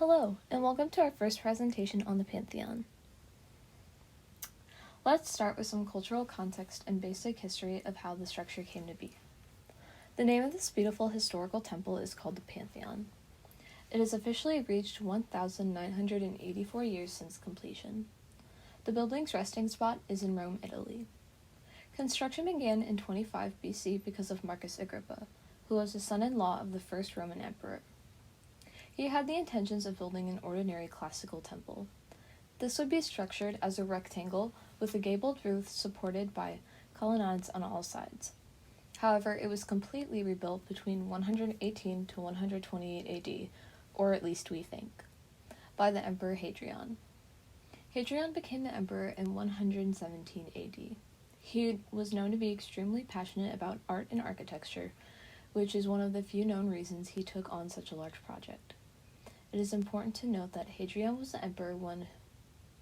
Hello, and welcome to our first presentation on the Pantheon. Let's start with some cultural context and basic history of how the structure came to be. The name of this beautiful historical temple is called the Pantheon. It has officially reached 1,984 years since completion. The building's resting spot is in Rome, Italy. Construction began in 25 BC because of Marcus Agrippa, who was the son-in-law of the first Roman emperor. He had the intentions of building an ordinary classical temple. This would be structured as a rectangle with a gabled roof supported by colonnades on all sides. However, it was completely rebuilt between 118 to 128 AD, or at least we think, by the Emperor Hadrian. Hadrian became the emperor in 117 AD. He was known to be extremely passionate about art and architecture, which is one of the few known reasons he took on such a large project. It is important to note that Hadrian was the emperor when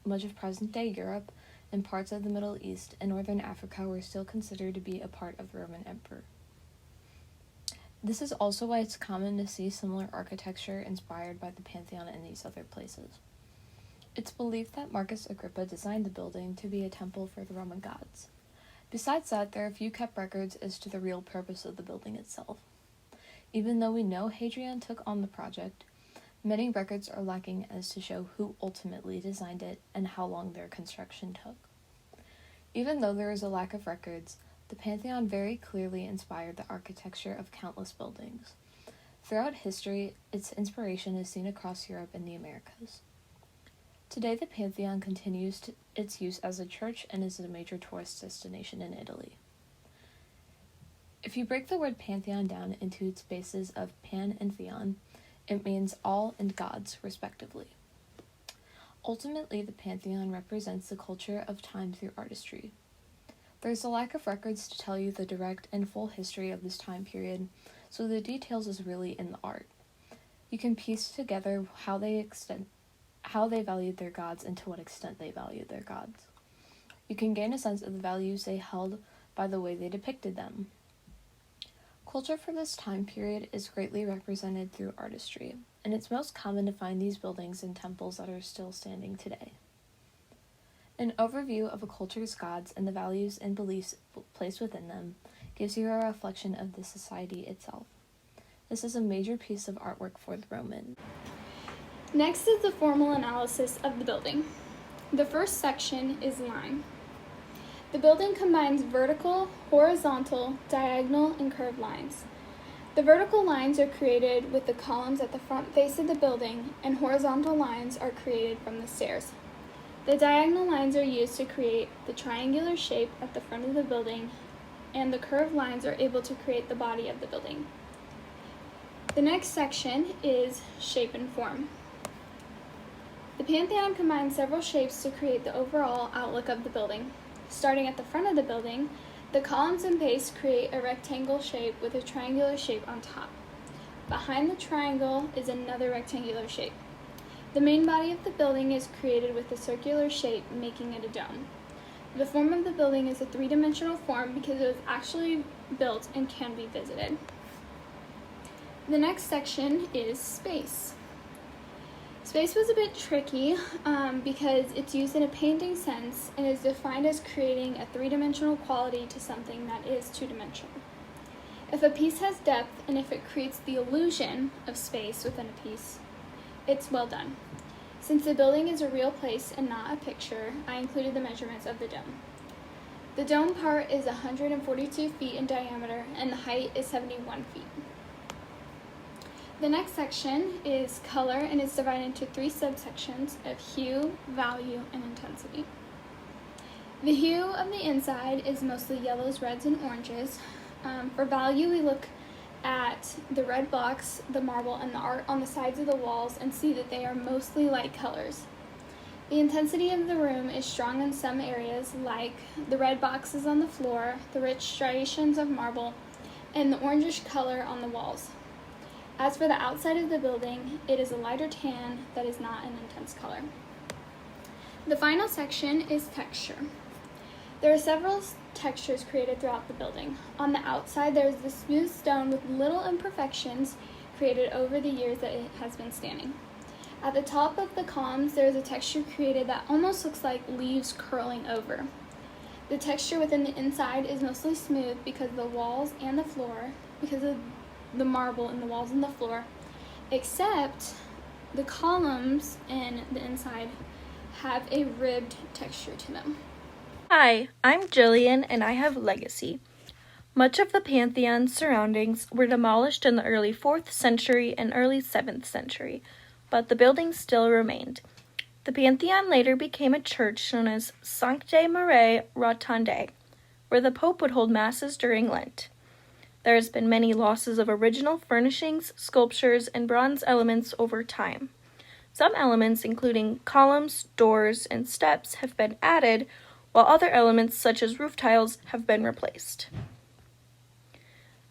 much of present-day Europe and parts of the Middle East and Northern Africa were still considered to be a part of the Roman Empire. This is also why it's common to see similar architecture inspired by the Pantheon in these other places. It's believed that Marcus Agrippa designed the building to be a temple for the Roman gods. Besides that, there are few kept records as to the real purpose of the building itself. Even though we know Hadrian took on the project, many records are lacking as to show who ultimately designed it and how long their construction took. Even though there is a lack of records, the Pantheon very clearly inspired the architecture of countless buildings. Throughout history, its inspiration is seen across Europe and the Americas. Today, the Pantheon continues its use as a church and is a major tourist destination in Italy. If you break the word Pantheon down into its bases of pan and theon, it means all and gods, respectively. Ultimately, the Pantheon represents the culture of time through artistry. There's a lack of records to tell you the direct and full history of this time period, so the details is really in the art. You can piece together how they valued their gods and to what extent they valued their gods. You can gain a sense of the values they held by the way they depicted them. Culture for this time period is greatly represented through artistry, and it's most common to find these buildings in temples that are still standing today. An overview of a culture's gods and the values and beliefs placed within them gives you a reflection of the society itself. This is a major piece of artwork for the Roman. Next is the formal analysis of the building. The first section is line. The building combines vertical, horizontal, diagonal, and curved lines. The vertical lines are created with the columns at the front face of the building, and horizontal lines are created from the stairs. The diagonal lines are used to create the triangular shape at the front of the building, and the curved lines are able to create the body of the building. The next section is shape and form. The Pantheon combines several shapes to create the overall outlook of the building. Starting at the front of the building, the columns and base create a rectangle shape with a triangular shape on top. Behind the triangle is another rectangular shape. The main body of the building is created with a circular shape, making it a dome. The form of the building is a three-dimensional form because it was actually built and can be visited. The next section is space. Space was a bit tricky because it's used in a painting sense and is defined as creating a three-dimensional quality to something that is two-dimensional. If a piece has depth and if it creates the illusion of space within a piece, it's well done. Since the building is a real place and not a picture, I included the measurements of the dome. The dome part is 142 feet in diameter and the height is 71 feet. The next section is color, and it's divided into three subsections of hue, value, and intensity. The hue of the inside is mostly yellows, reds, and oranges. For value, we look at the red blocks, the marble, and the art on the sides of the walls and see that they are mostly light colors. The intensity of the room is strong in some areas, like the red boxes on the floor, the rich striations of marble, and the orangish color on the walls. As for the outside of the building, it is a lighter tan that is not an intense color. The final section is texture. There are several textures created throughout the building. On the outside, there is the smooth stone with little imperfections created over the years that it has been standing. At the top of the columns, there is a texture created that almost looks like leaves curling over. The texture within the inside is mostly smooth because of the walls and the floor, because of the marble in the walls and the floor, except the columns and the inside have a ribbed texture to them. Hi, I'm Jillian and I have Legacy. Much of the Pantheon's surroundings were demolished in the early 4th century and early 7th century, but the buildings still remained. The Pantheon later became a church known as Sanctae Mariae Rotondae, where the Pope would hold masses during Lent. There has been many losses of original furnishings, sculptures, and bronze elements over time. Some elements, including columns, doors, and steps, have been added, while other elements, such as roof tiles, have been replaced.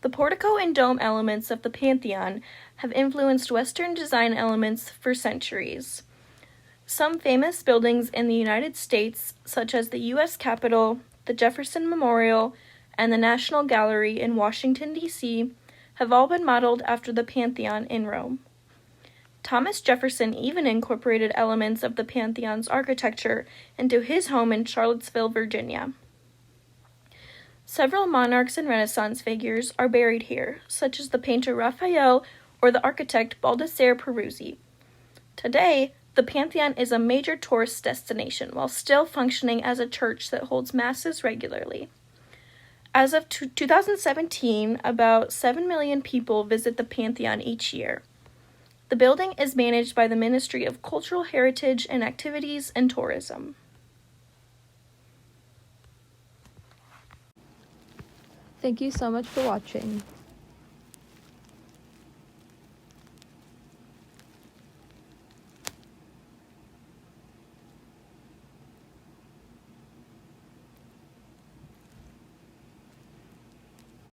The portico and dome elements of the Pantheon have influenced Western design elements for centuries. Some famous buildings in the United States, such as the U.S. Capitol, the Jefferson Memorial, and the National Gallery in Washington, D.C., have all been modeled after the Pantheon in Rome. Thomas Jefferson even incorporated elements of the Pantheon's architecture into his home in Charlottesville, Virginia. Several monarchs and Renaissance figures are buried here, such as the painter Raphael or the architect Baldassare Peruzzi. Today, the Pantheon is a major tourist destination while still functioning as a church that holds masses regularly. As of 2017, about 7 million people visit the Pantheon each year. The building is managed by the Ministry of Cultural Heritage and Activities and Tourism. Thank you so much for watching.